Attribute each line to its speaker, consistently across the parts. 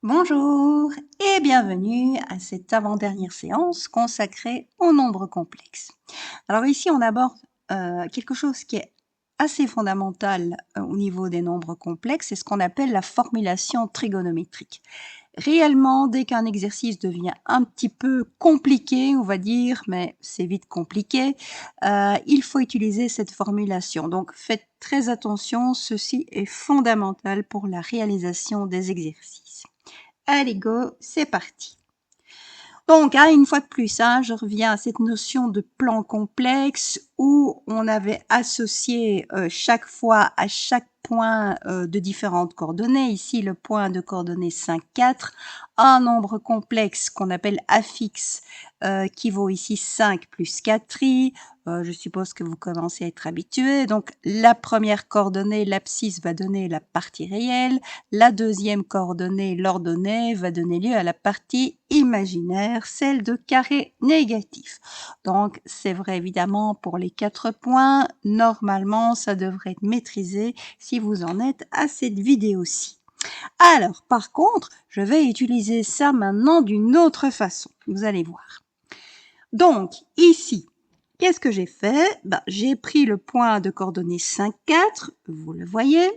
Speaker 1: Bonjour et bienvenue à cette avant-dernière séance consacrée aux nombres complexes. Alors ici, on aborde quelque chose qui est assez fondamental au niveau des nombres complexes, c'est ce qu'on appelle la formulation trigonométrique. Réellement, dès qu'un exercice devient un petit peu compliqué, on va dire, mais c'est vite compliqué, il faut utiliser cette formulation. Donc faites très attention, ceci est fondamental pour la réalisation des exercices. Allez go, c'est parti. Donc, une fois de plus, je reviens à cette notion de plan complexe où on avait associé chaque fois à chaque point de différentes coordonnées, ici le point de coordonnées 5, 4, un nombre complexe qu'on appelle affixe qui vaut ici 5 plus 4i. Je suppose que vous commencez à être habitué. Donc, la première coordonnée, l'abscisse, va donner la partie réelle. La deuxième coordonnée, l'ordonnée, va donner lieu à la partie imaginaire, celle de carré négatif. Donc, c'est vrai évidemment pour les 4 points. Normalement, ça devrait être maîtrisé si vous en êtes à cette vidéo-ci. Alors, par contre, je vais utiliser ça maintenant d'une autre façon. Vous allez voir. Donc, ici, qu'est-ce que j'ai fait? J'ai pris le point de coordonnées 5, 4, vous le voyez,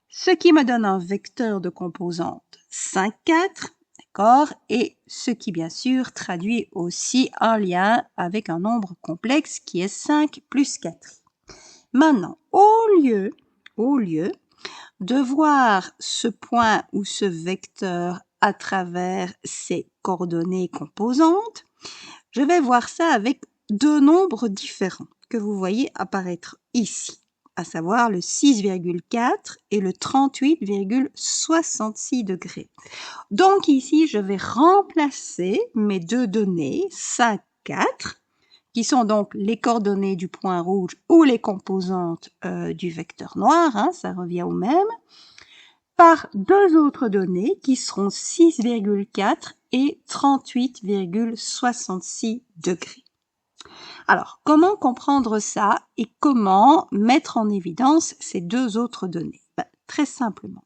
Speaker 1: ce qui me donne un vecteur de composante 5, 4, d'accord, et ce qui bien sûr traduit aussi un lien avec un nombre complexe qui est 5 plus 4. Maintenant, au lieu de voir ce point ou ce vecteur à travers ces coordonnées composantes, je vais voir ça avec deux nombres différents que vous voyez apparaître ici, à savoir le 6,4 et le 38,66 degrés. Donc ici, je vais remplacer mes deux données, 5, 4, qui sont donc les coordonnées du point rouge ou les composantes du vecteur noir, ça revient au même, par deux autres données qui seront 6,4 et 38,66 degrés. Alors, comment comprendre ça et comment mettre en évidence ces deux autres données? Très simplement.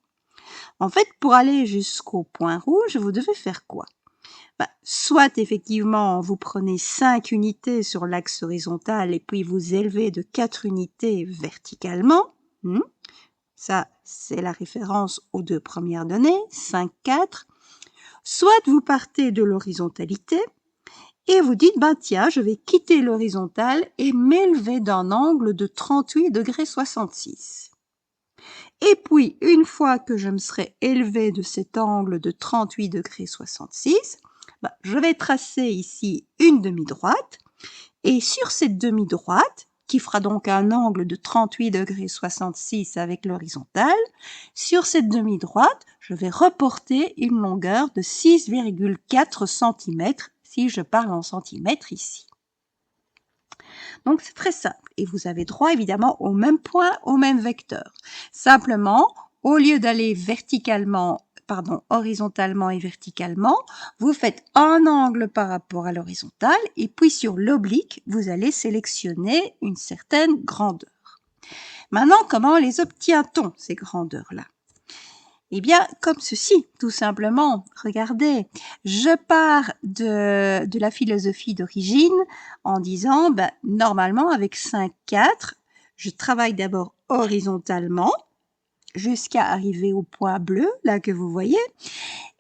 Speaker 1: En fait, pour aller jusqu'au point rouge, vous devez faire quoi? Soit effectivement, vous prenez 5 unités sur l'axe horizontal et puis vous élevez de 4 unités verticalement. Ça, c'est la référence aux deux premières données, 5, 4. Soit vous partez de l'horizontalité et vous dites, tiens, je vais quitter l'horizontale et m'élever d'un angle de 38,66 degrés. Et puis, une fois que je me serai élevé de cet angle de 38,66 degrés, je vais tracer ici une demi-droite. Et sur cette demi-droite, qui fera donc un angle de 38,66 degrés avec l'horizontale, sur cette demi-droite, je vais reporter une longueur de 6,4 cm, si je parle en centimètres ici. Donc c'est très simple, et vous avez droit évidemment au même point, au même vecteur. Simplement, au lieu d'aller horizontalement et verticalement, vous faites un angle par rapport à l'horizontale et puis sur l'oblique, vous allez sélectionner une certaine grandeur. Maintenant, comment les obtient-on, ces grandeurs-là? Eh bien, comme ceci, tout simplement. Regardez, je pars de la philosophie d'origine en disant, normalement, avec 5, 4, je travaille d'abord horizontalement, jusqu'à arriver au point bleu, là que vous voyez,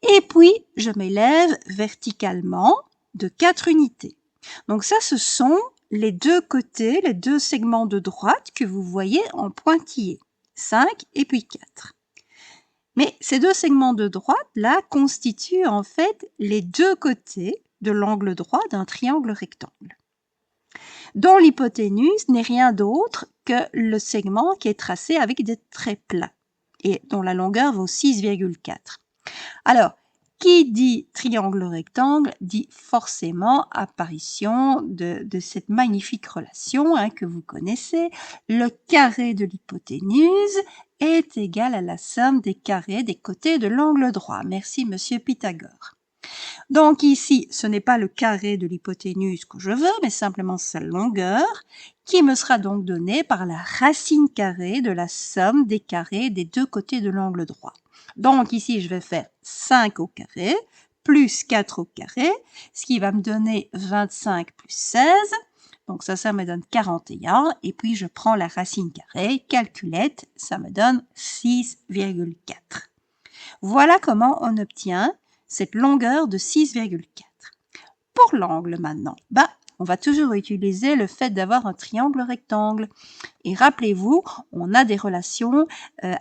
Speaker 1: et puis je m'élève verticalement de 4 unités. Donc ça, ce sont les deux côtés, les deux segments de droite que vous voyez en pointillé, 5 et puis 4. Mais ces deux segments de droite, là, constituent en fait les deux côtés de l'angle droit d'un triangle rectangle, dont l'hypoténuse n'est rien d'autre que le segment qui est tracé avec des traits plats et dont la longueur vaut 6,4. Alors, qui dit triangle rectangle dit forcément apparition de cette magnifique relation que vous connaissez. Le carré de l'hypoténuse est égal à la somme des carrés des côtés de l'angle droit. Merci, monsieur Pythagore. Donc ici, ce n'est pas le carré de l'hypoténuse que je veux, mais simplement sa longueur, qui me sera donc donnée par la racine carrée de la somme des carrés des deux côtés de l'angle droit. Donc ici, je vais faire 5 au carré plus 4 au carré, ce qui va me donner 25 plus 16. Donc ça me donne 41. Et puis, je prends la racine carrée, calculette, ça me donne 6,4. Voilà comment on obtient cette longueur de 6,4. Pour l'angle maintenant, on va toujours utiliser le fait d'avoir un triangle rectangle. Et rappelez-vous, on a des relations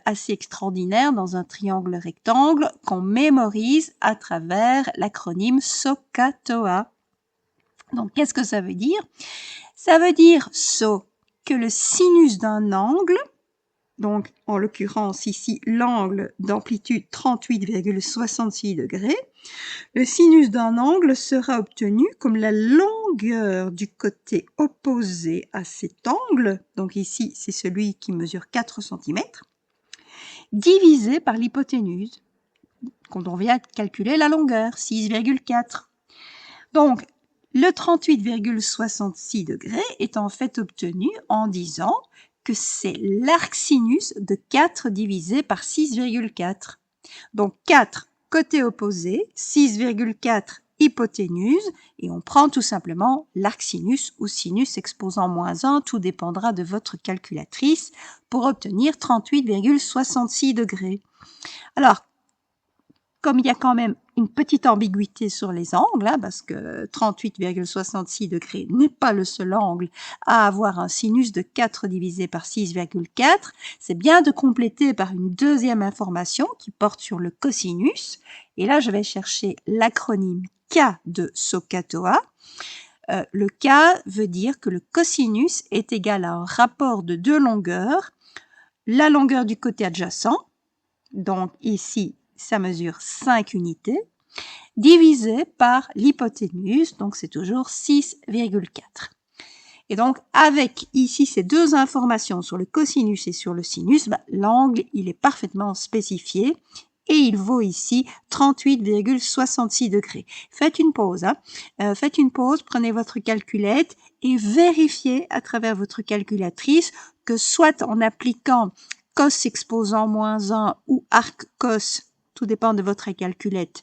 Speaker 1: assez extraordinaires dans un triangle rectangle qu'on mémorise à travers l'acronyme SOHCAHTOA. Donc, qu'est-ce que ça veut dire? Ça veut dire, que le sinus d'un angle, donc en l'occurrence ici l'angle d'amplitude 38,66 degrés, le sinus d'un angle sera obtenu comme la longueur du côté opposé à cet angle, donc ici c'est celui qui mesure 4 cm, divisé par l'hypoténuse, quand on vient calculer la longueur, 6,4. Donc, le 38,66 degrés est en fait obtenu en disant que c'est l'arcsinus de 4 divisé par 6,4. Donc 4 côté opposé, 6,4 hypoténuse, et on prend tout simplement l'arcsinus ou sinus exposant -1, tout dépendra de votre calculatrice, pour obtenir 38,66 degrés. Alors, comme il y a quand même une petite ambiguïté sur les angles, parce que 38,66 degrés n'est pas le seul angle à avoir un sinus de 4 divisé par 6,4, c'est bien de compléter par une deuxième information qui porte sur le cosinus. Et là, je vais chercher l'acronyme K de SOHCAHTOA. Le K veut dire que le cosinus est égal à un rapport de deux longueurs, la longueur du côté adjacent, donc ici, ça mesure 5 unités, divisé par l'hypoténuse, donc c'est toujours 6,4. Et donc, avec ici ces deux informations sur le cosinus et sur le sinus, l'angle, il est parfaitement spécifié et il vaut ici 38,66 degrés. Faites une pause, faites une pause, prenez votre calculette et vérifiez à travers votre calculatrice que soit en appliquant cos exposant -1 ou arc cos, tout dépend de votre calculette,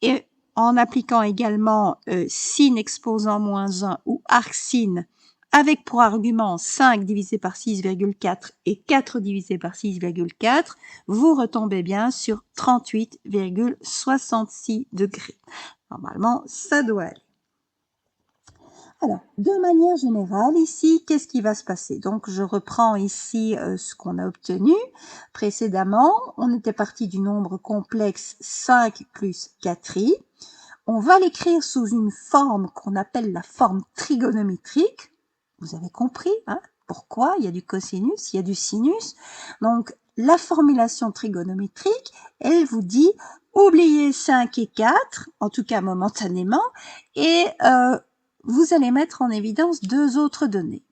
Speaker 1: et en appliquant également sin exposant -1 ou arc sin, avec pour argument 5 divisé par 6,4 et 4 divisé par 6,4, vous retombez bien sur 38,66 degrés. Normalement, ça doit aller. Alors, de manière générale, ici, qu'est-ce qui va se passer? Donc, je reprends ici ce qu'on a obtenu précédemment. On était parti du nombre complexe 5 plus 4i. On va l'écrire sous une forme qu'on appelle la forme trigonométrique. Vous avez compris, pourquoi? Il y a du cosinus, il y a du sinus. Donc, la formulation trigonométrique, elle vous dit, oubliez 5 et 4, en tout cas momentanément, et vous allez mettre en évidence deux autres données.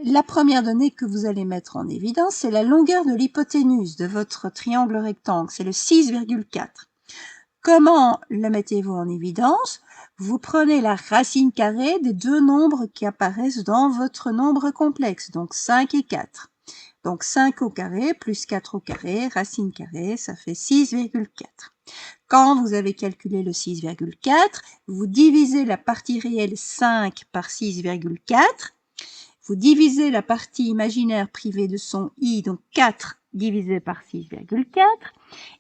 Speaker 1: La première donnée que vous allez mettre en évidence, c'est la longueur de l'hypoténuse de votre triangle rectangle, c'est le 6,4. Comment le mettez-vous en évidence? Vous prenez la racine carrée des deux nombres qui apparaissent dans votre nombre complexe, donc 5 et 4. Donc 5 au carré plus 4 au carré, racine carrée, ça fait 6,4. Quand vous avez calculé le 6,4, vous divisez la partie réelle 5 par 6,4, vous divisez la partie imaginaire privée de son i, donc 4 divisé par 6,4,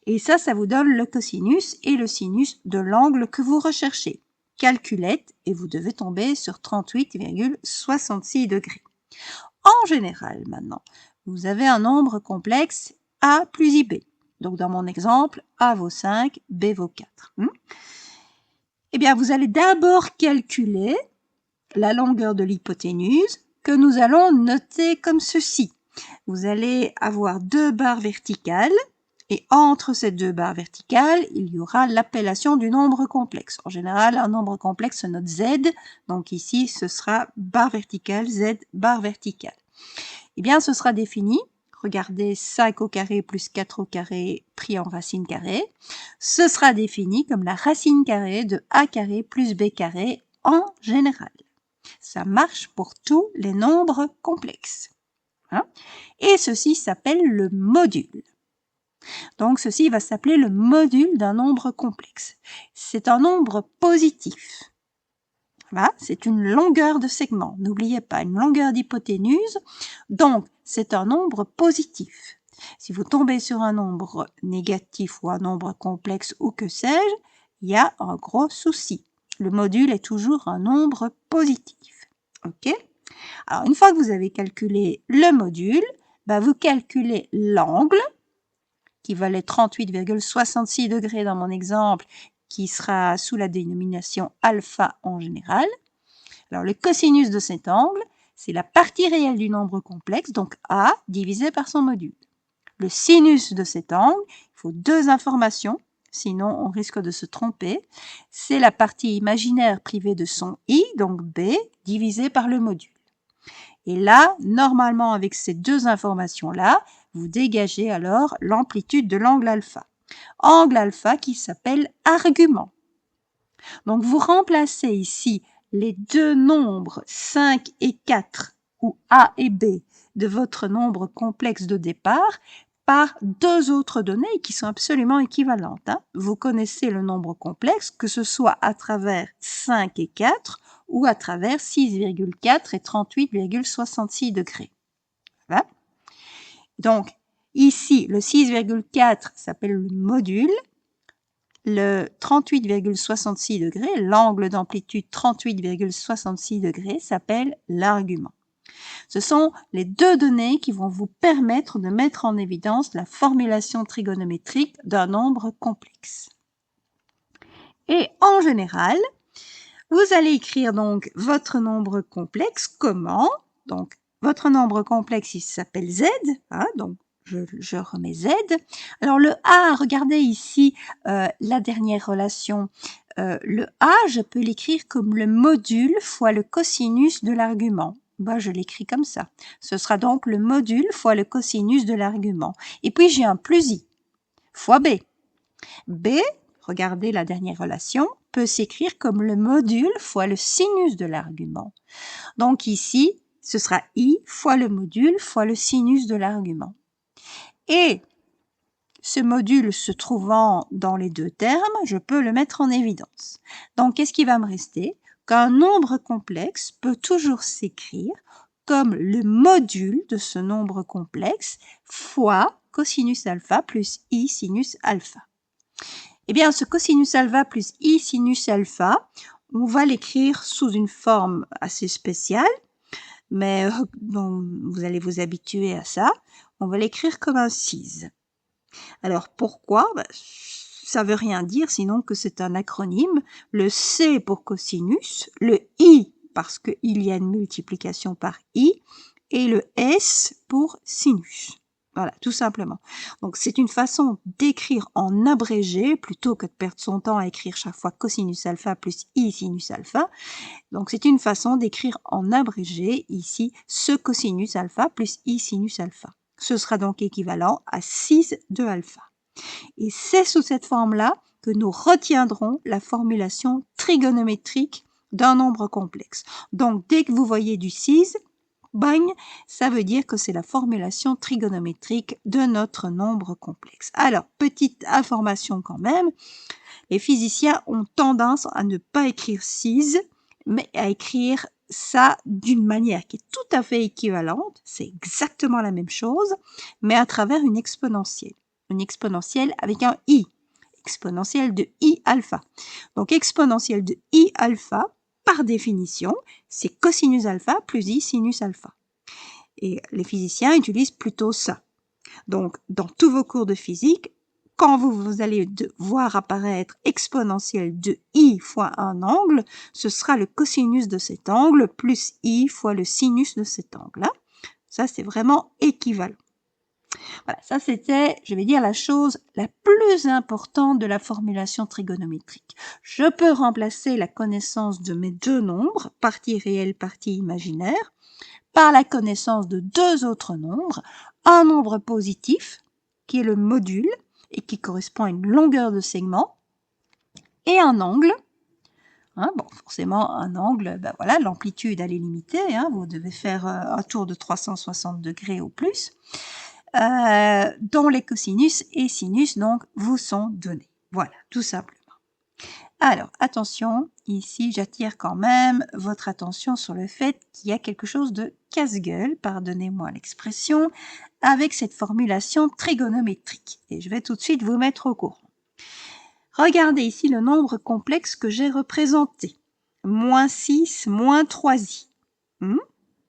Speaker 1: et ça vous donne le cosinus et le sinus de l'angle que vous recherchez. Calculette, et vous devez tomber sur 38,66 degrés. En général, maintenant, vous avez un nombre complexe a plus ib. Donc, dans mon exemple, a vaut 5, b vaut 4. Eh bien, vous allez d'abord calculer la longueur de l'hypoténuse que nous allons noter comme ceci. Vous allez avoir deux barres verticales et entre ces deux barres verticales, il y aura l'appellation du nombre complexe. En général, un nombre complexe se note z, donc ici, ce sera barre verticale, z, barre verticale. Eh bien, ce sera défini. Regardez 5 au carré plus 4 au carré pris en racine carrée. Ce sera défini comme la racine carrée de a carré plus b carré en général. Ça marche pour tous les nombres complexes. Et ceci s'appelle le module. Donc ceci va s'appeler le module d'un nombre complexe. C'est un nombre positif. Voilà, c'est une longueur de segment. N'oubliez pas, une longueur d'hypoténuse. Donc, c'est un nombre positif. Si vous tombez sur un nombre négatif ou un nombre complexe ou que sais-je, il y a un gros souci. Le module est toujours un nombre positif. OK? Alors, une fois que vous avez calculé le module, vous calculez l'angle, qui valait 38,66 degrés dans mon exemple, qui sera sous la dénomination alpha en général. Alors, le cosinus de cet angle, c'est la partie réelle du nombre complexe, donc A divisé par son module. Le sinus de cet angle, il faut deux informations, sinon on risque de se tromper. C'est la partie imaginaire privée de son I, donc B, divisé par le module. Et là, normalement, avec ces deux informations-là, vous dégagez alors l'amplitude de l'angle alpha. Angle alpha qui s'appelle argument. Donc, vous remplacez ici les deux nombres 5 et 4, ou A et B, de votre nombre complexe de départ, par deux autres données qui sont absolument équivalentes. Vous connaissez le nombre complexe, que ce soit à travers 5 et 4, ou à travers 6,4 et 38,66 degrés. Voilà. Donc, ici, le 6,4 s'appelle le module, le 38,66 degrés, l'angle d'amplitude 38,66 degrés s'appelle l'argument. Ce sont les deux données qui vont vous permettre de mettre en évidence la formulation trigonométrique d'un nombre complexe. Et en général, vous allez écrire donc votre nombre complexe comment? Donc, votre nombre complexe, il s'appelle Z, donc je remets Z. Alors le A, regardez ici la dernière relation. Le A, je peux l'écrire comme le module fois le cosinus de l'argument. Je l'écris comme ça. Ce sera donc le module fois le cosinus de l'argument. Et puis j'ai un plus I fois B. B, regardez la dernière relation, peut s'écrire comme le module fois le sinus de l'argument. Donc ici, ce sera I fois le module fois le sinus de l'argument. Et ce module se trouvant dans les deux termes, je peux le mettre en évidence. Donc, qu'est-ce qui va me rester? Qu'un nombre complexe peut toujours s'écrire comme le module de ce nombre complexe fois cosinus alpha plus I sinus alpha. Eh bien, ce cosinus alpha plus I sinus alpha, on va l'écrire sous une forme assez spéciale, mais vous allez vous habituer à ça. On va l'écrire comme un 6. Alors pourquoi? Ça veut rien dire sinon que c'est un acronyme. Le C pour cosinus, le I parce qu'il y a une multiplication par I, et le S pour sinus. Voilà, tout simplement. Donc c'est une façon d'écrire en abrégé plutôt que de perdre son temps à écrire chaque fois cosinus alpha plus I sinus alpha. Donc c'est une façon d'écrire en abrégé ici ce cosinus alpha plus I sinus alpha. Ce sera donc équivalent à 6 de alpha. Et c'est sous cette forme-là que nous retiendrons la formulation trigonométrique d'un nombre complexe. Donc dès que vous voyez du 6, bang, ça veut dire que c'est la formulation trigonométrique de notre nombre complexe. Alors, petite information quand même, les physiciens ont tendance à ne pas écrire 6, mais à écrire ça d'une manière qui est tout à fait équivalente, c'est exactement la même chose, mais à travers une exponentielle. Une exponentielle avec un i, exponentielle de i alpha. Donc exponentielle de i alpha, par définition, c'est cosinus alpha plus i sinus alpha. Et les physiciens utilisent plutôt ça. Donc, dans tous vos cours de physique, quand vous allez voir apparaître exponentielle de i fois un angle, ce sera le cosinus de cet angle plus i fois le sinus de cet angle. Ça, c'est vraiment équivalent. Voilà, ça c'était, je vais dire, la chose la plus importante de la formulation trigonométrique. Je peux remplacer la connaissance de mes deux nombres, partie réelle, partie imaginaire, par la connaissance de deux autres nombres, un nombre positif, qui est le module, et qui correspond à une longueur de segment, et un angle. Forcément, un angle, voilà, l'amplitude elle est limitée, vous devez faire un tour de 360 degrés au plus. dont les cosinus et sinus donc vous sont donnés. Voilà, tout simplement. Alors, attention, ici j'attire quand même votre attention sur le fait qu'il y a quelque chose de casse-gueule, pardonnez-moi l'expression, avec cette formulation trigonométrique. Et je vais tout de suite vous mettre au courant. Regardez ici le nombre complexe que j'ai représenté. Moins 6, moins 3i.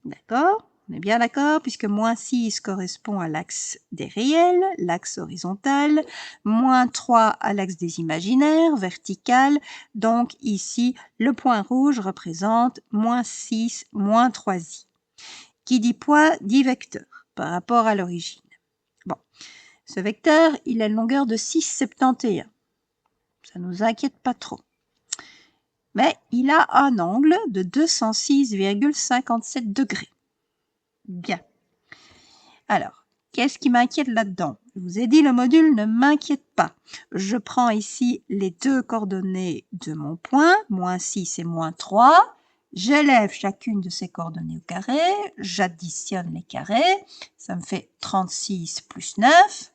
Speaker 1: D'accord? On est bien d'accord, puisque moins 6 correspond à l'axe des réels, l'axe horizontal, moins 3 à l'axe des imaginaires, vertical. Donc ici, le point rouge représente moins 6, moins 3i. Qui dit poids, dit vecteur, par rapport à l'origine. Bon, ce vecteur, il a une longueur de 6,71. Ça ne nous inquiète pas trop. Mais il a un angle de 206,57 degrés. Bien. Alors, qu'est-ce qui m'inquiète là-dedans? Je vous ai dit, le module ne m'inquiète pas. Je prends ici les deux coordonnées de mon point, moins 6 et moins 3. J'élève chacune de ces coordonnées au carré. J'additionne les carrés. Ça me fait 36 plus 9.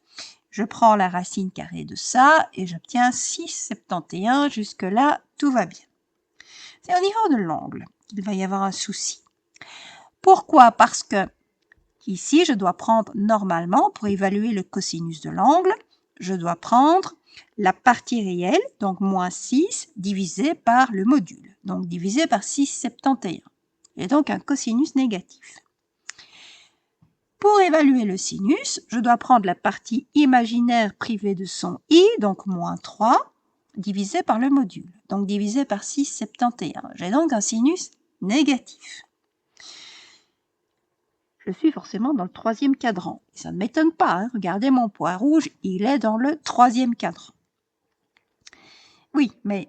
Speaker 1: Je prends la racine carrée de ça et j'obtiens 6,71. Jusque-là, tout va bien. C'est au niveau de l'angle qu'il va y avoir un souci. Pourquoi? Parce que ici, je dois prendre normalement, pour évaluer le cosinus de l'angle, je dois prendre la partie réelle, donc moins 6, divisé par le module, donc divisé par 6,71. Et donc un cosinus négatif. Pour évaluer le sinus, je dois prendre la partie imaginaire privée de son i, donc moins 3, divisé par le module, donc divisé par 6,71. J'ai donc un sinus négatif. Je suis forcément dans le troisième cadran. Et ça ne m'étonne pas, hein. Regardez mon point rouge, il est dans le troisième cadran. Oui, mais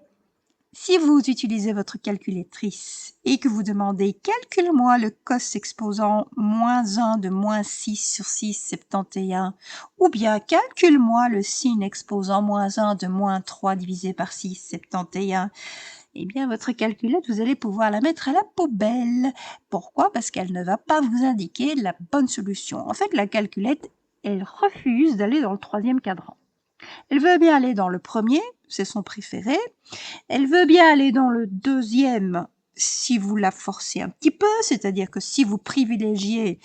Speaker 1: si vous utilisez votre calculatrice et que vous demandez « Calcule-moi le cos exposant moins 1 de moins 6 sur 6,71 » ou bien « Calcule-moi le sin exposant moins 1 de moins 3 divisé par 6,71 » eh bien, votre calculette, vous allez pouvoir la mettre à la poubelle. Pourquoi? Parce qu'elle ne va pas vous indiquer la bonne solution. En fait, la calculette, elle refuse d'aller dans le troisième cadran. Elle veut bien aller dans le premier, c'est son préféré. Elle veut bien aller dans le deuxième, si vous la forcez un petit peu, c'est-à-dire que si vous privilégiez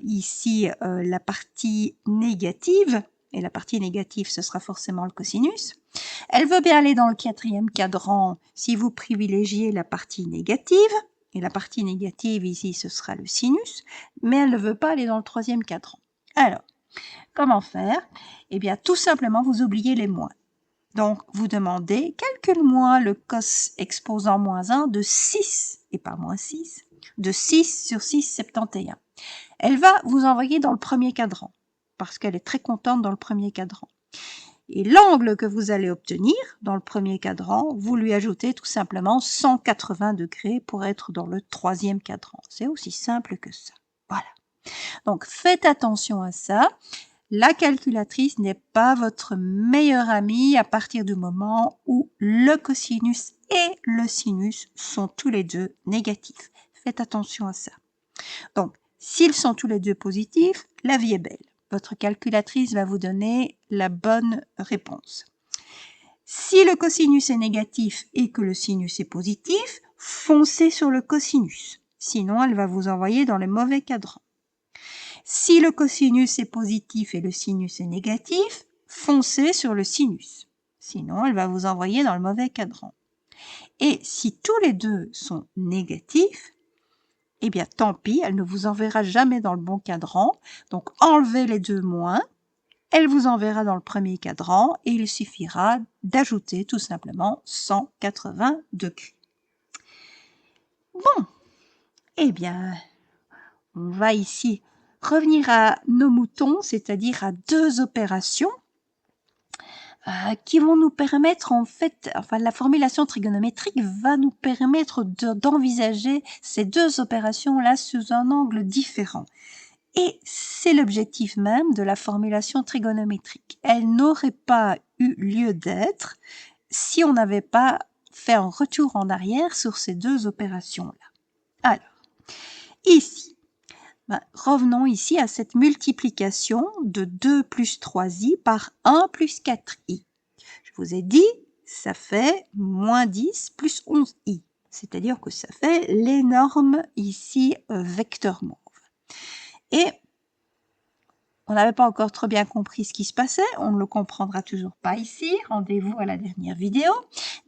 Speaker 1: ici la partie négative, et la partie négative, ce sera forcément le cosinus. Elle veut bien aller dans le quatrième cadran si vous privilégiez la partie négative, et la partie négative ici, ce sera le sinus, mais elle ne veut pas aller dans le troisième cadran. Alors, comment faire? Eh bien, tout simplement, vous oubliez les moins. Donc, vous demandez, calcule-moi le cos exposant moins 1 de 6, et pas moins 6, de 6 sur 6,71. Elle va vous envoyer dans le premier cadran, parce qu'elle est très contente dans le premier cadran. Et l'angle que vous allez obtenir dans le premier cadran, vous lui ajoutez tout simplement 180 degrés pour être dans le troisième cadran. C'est aussi simple que ça. Voilà. Donc, faites attention à ça. La calculatrice n'est pas votre meilleure amie à partir du moment où le cosinus et le sinus sont tous les deux négatifs. Faites attention à ça. Donc, s'ils sont tous les deux positifs, la vie est belle. Votre calculatrice va vous donner la bonne réponse. Si le cosinus est négatif et que le sinus est positif, foncez sur le cosinus. Sinon, elle va vous envoyer dans le mauvais cadran. Si le cosinus est positif et le sinus est négatif, foncez sur le sinus. Sinon, elle va vous envoyer dans le mauvais cadran. Et si tous les deux sont négatifs, eh bien, tant pis, elle ne vous enverra jamais dans le bon cadran. Donc, enlevez les deux moins. Elle vous enverra dans le premier cadran et il suffira d'ajouter tout simplement 180 degrés. Bon, eh bien, on va ici revenir à nos moutons, c'est-à-dire à deux opérations qui vont nous permettre en fait, enfin la formulation trigonométrique va nous permettre d'envisager ces deux opérations-là sous un angle différent. Et c'est l'objectif même de la formulation trigonométrique. Elle n'aurait pas eu lieu d'être si on n'avait pas fait un retour en arrière sur ces deux opérations-là. Alors, ici, Revenons ici à cette multiplication de 2 plus 3i par 1 plus 4i. Je vous ai dit, ça fait moins 10 plus 11i. C'est-à-dire que ça fait l'énorme ici vecteur mauve. Et on n'avait pas encore trop bien compris ce qui se passait, on ne le comprendra toujours pas ici, rendez-vous à la dernière vidéo.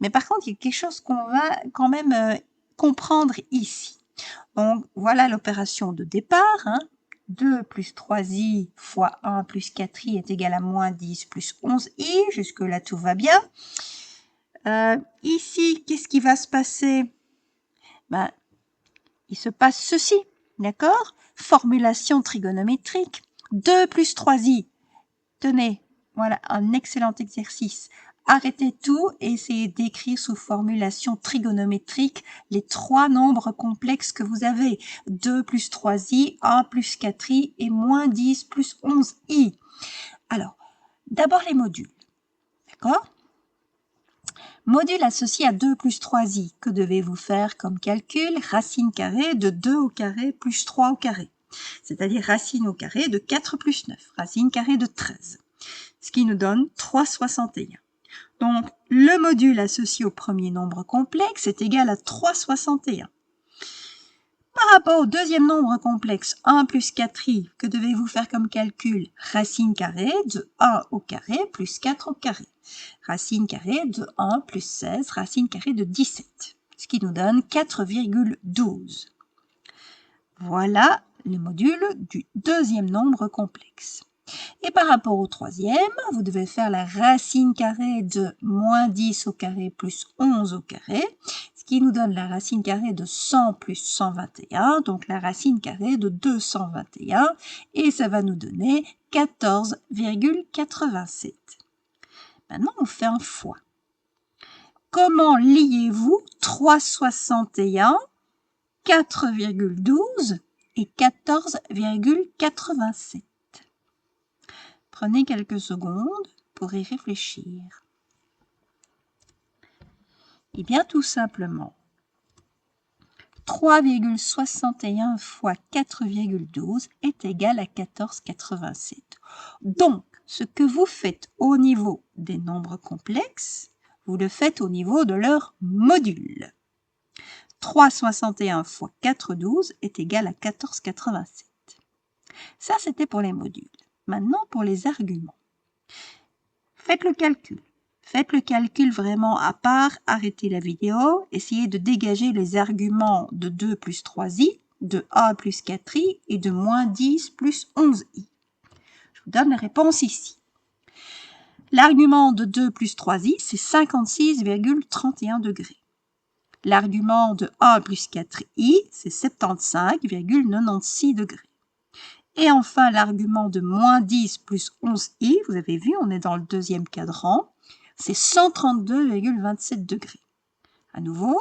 Speaker 1: Mais par contre, il y a quelque chose qu'on va quand même comprendre ici. Donc voilà l'opération de départ, hein. 2 plus 3i fois 1 plus 4i est égal à moins 10 plus 11i, jusque-là tout va bien. Ici, qu'est-ce qui va se passer? Il se passe ceci, d'accord? Formulation trigonométrique. 2 plus 3i. Tenez, voilà un excellent exercice. Arrêtez tout et essayez d'écrire sous formulation trigonométrique les trois nombres complexes que vous avez. 2 plus 3i, 1 plus 4i et moins 10 plus 11i. Alors, d'abord les modules, d'accord? Module associé à 2 plus 3i, que devez-vous faire comme calcul? Racine carrée de 2 au carré plus 3 au carré. C'est-à-dire racine au carré de 4 plus 9, racine carrée de 13. Ce qui nous donne 3,61. Donc, le module associé au premier nombre complexe est égal à 3,61. Par rapport au deuxième nombre complexe, 1 plus 4i, que devez-vous faire comme calcul? Racine carrée de 1 au carré plus 4 au carré. Racine carrée de 1 plus 16, racine carrée de 17, ce qui nous donne 4,12. Voilà le module du deuxième nombre complexe. Et par rapport au troisième, vous devez faire la racine carrée de moins 10 au carré plus 11 au carré, ce qui nous donne la racine carrée de 100 plus 121, donc la racine carrée de 221, et ça va nous donner 14,87. Maintenant, on fait un fois. Comment liez-vous 3,61, 4,12 et 14,87? Prenez quelques secondes pour y réfléchir. Eh bien, tout simplement, 3,61 fois 4,12 est égal à 14,87. Donc, ce que vous faites au niveau des nombres complexes, vous le faites au niveau de leur module. 3,61 fois 4,12 est égal à 14,87. Ça, c'était pour les modules. Maintenant, pour les arguments. Faites le calcul. Faites le calcul vraiment à part, arrêtez la vidéo, essayez de dégager les arguments de 2 plus 3i, de 1 plus 4i et de moins 10 plus 11i. Je vous donne la réponse ici. L'argument de 2 plus 3i, c'est 56,31 degrés. L'argument de 1 plus 4i, c'est 75,96 degrés. Et enfin, l'argument de moins 10 plus 11i, vous avez vu, on est dans le deuxième cadran, c'est 132,27 degrés. À nouveau,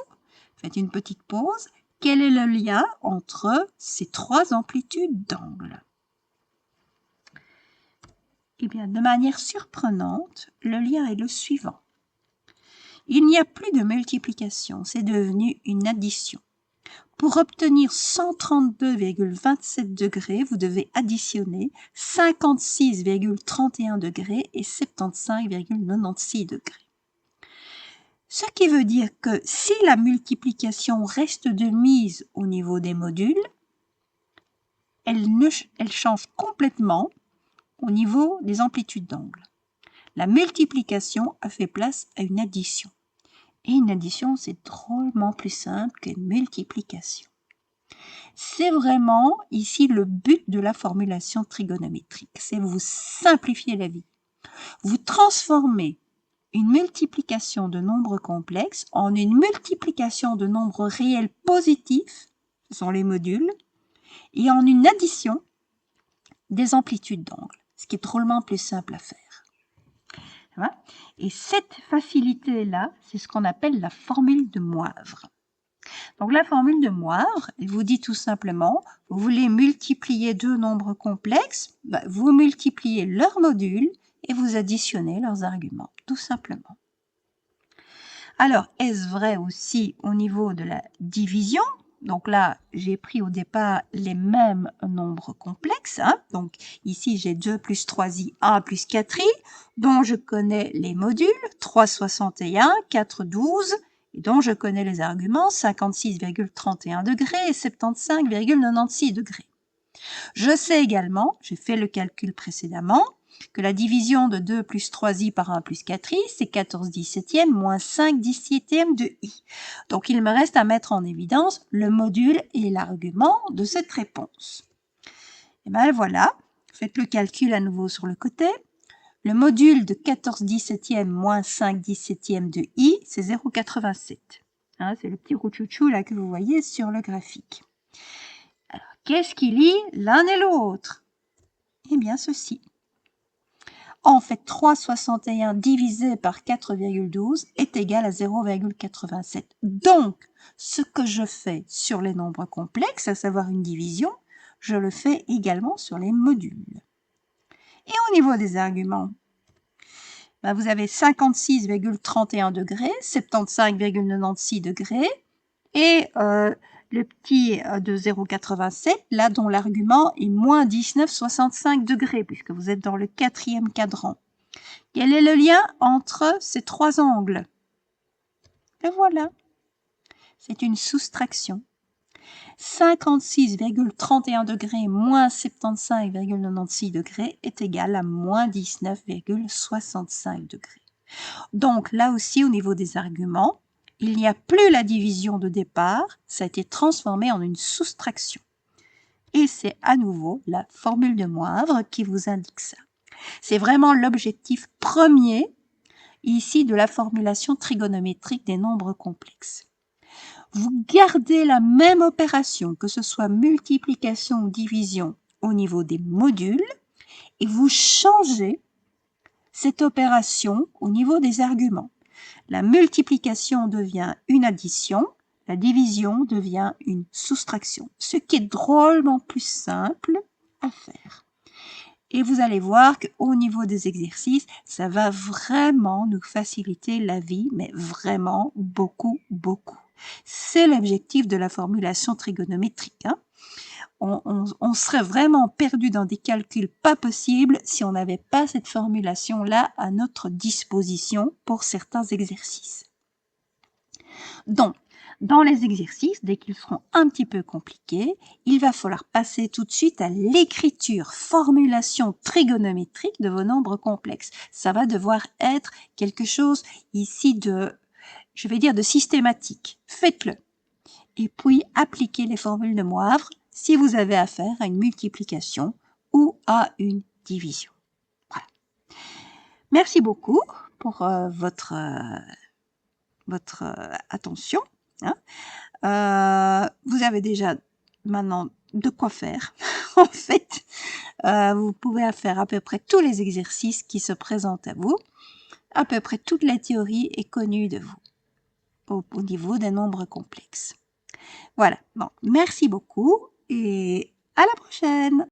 Speaker 1: faites une petite pause. Quel est le lien entre ces trois amplitudes d'angle? Eh bien, de manière surprenante, le lien est le suivant. Il n'y a plus de multiplication, c'est devenu une addition. Pour obtenir 132,27 degrés, vous devez additionner 56,31 degrés et 75,96 degrés. Ce qui veut dire que si la multiplication reste de mise au niveau des modules, elle change complètement au niveau des amplitudes d'angle. La multiplication a fait place à une addition. Et une addition, c'est drôlement plus simple qu'une multiplication. C'est vraiment ici le but de la formulation trigonométrique, c'est vous simplifier la vie. Vous transformez une multiplication de nombres complexes en une multiplication de nombres réels positifs, ce sont les modules, et en une addition des amplitudes d'angle, ce qui est drôlement plus simple à faire. Et cette facilité-là, c'est ce qu'on appelle la formule de Moivre. Donc la formule de Moivre, elle vous dit tout simplement, vous voulez multiplier deux nombres complexes, vous multipliez leurs modules et vous additionnez leurs arguments, tout simplement. Alors, est-ce vrai aussi au niveau de la division? Donc là, j'ai pris au départ les mêmes nombres complexes. Hein. Donc ici, j'ai 2 plus 3i, a plus 4i, dont je connais les modules, 3,61, 4,12, et dont je connais les arguments, 56,31 degrés et 75,96 degrés. Je sais également, j'ai fait le calcul précédemment, que la division de 2 plus 3i par 1 plus 4i, c'est 14 17e moins 5 17e de i. Donc, il me reste à mettre en évidence le module et l'argument de cette réponse. Et bien voilà, faites le calcul à nouveau sur le côté. Le module de 14 17e moins 5 17e de i, c'est 0,87. Hein, c'est le petit rouchouchou là que vous voyez sur le graphique. Alors, qu'est-ce qui lie l'un et l'autre? Eh bien, ceci. En fait, 3,61 divisé par 4,12 est égal à 0,87. Donc, ce que je fais sur les nombres complexes, à savoir une division, je le fais également sur les modules. Et au niveau des arguments, ben vous avez 56,31 degrés, 75,96 degrés, et le petit de 0,87, là dont l'argument est moins 19,65 degrés, puisque vous êtes dans le 4e cadran. Quel est le lien entre ces trois angles? Le voilà. C'est une soustraction. 56,31 degrés moins 75,96 degrés est égal à moins 19,65 degrés. Donc là aussi, au niveau des arguments, il n'y a plus la division de départ, ça a été transformé en une soustraction. Et c'est à nouveau la formule de Moivre qui vous indique ça. C'est vraiment l'objectif premier ici de la formulation trigonométrique des nombres complexes. Vous gardez la même opération, que ce soit multiplication ou division, au niveau des modules, et vous changez cette opération au niveau des arguments. La multiplication devient une addition, la division devient une soustraction, ce qui est drôlement plus simple à faire. Et vous allez voir qu'au niveau des exercices, ça va vraiment nous faciliter la vie, mais vraiment beaucoup, beaucoup. C'est l'objectif de la formulation trigonométrique. Hein. On serait vraiment perdu dans des calculs pas possibles si on n'avait pas cette formulation-là à notre disposition pour certains exercices. Donc, dans les exercices, dès qu'ils seront un petit peu compliqués, il va falloir passer tout de suite à l'écriture, formulation trigonométrique de vos nombres complexes. Ça va devoir être quelque chose ici de, je vais dire, de systématique. Faites-le. Et puis, appliquez les formules de Moivre si vous avez affaire à une multiplication ou à une division. Voilà. Merci beaucoup pour votre attention. Hein. Vous avez déjà maintenant de quoi faire. En fait, vous pouvez faire à peu près tous les exercices qui se présentent à vous. À peu près toute la théorie est connue de vous au niveau des nombres complexes. Voilà. Bon, merci beaucoup et à la prochaine.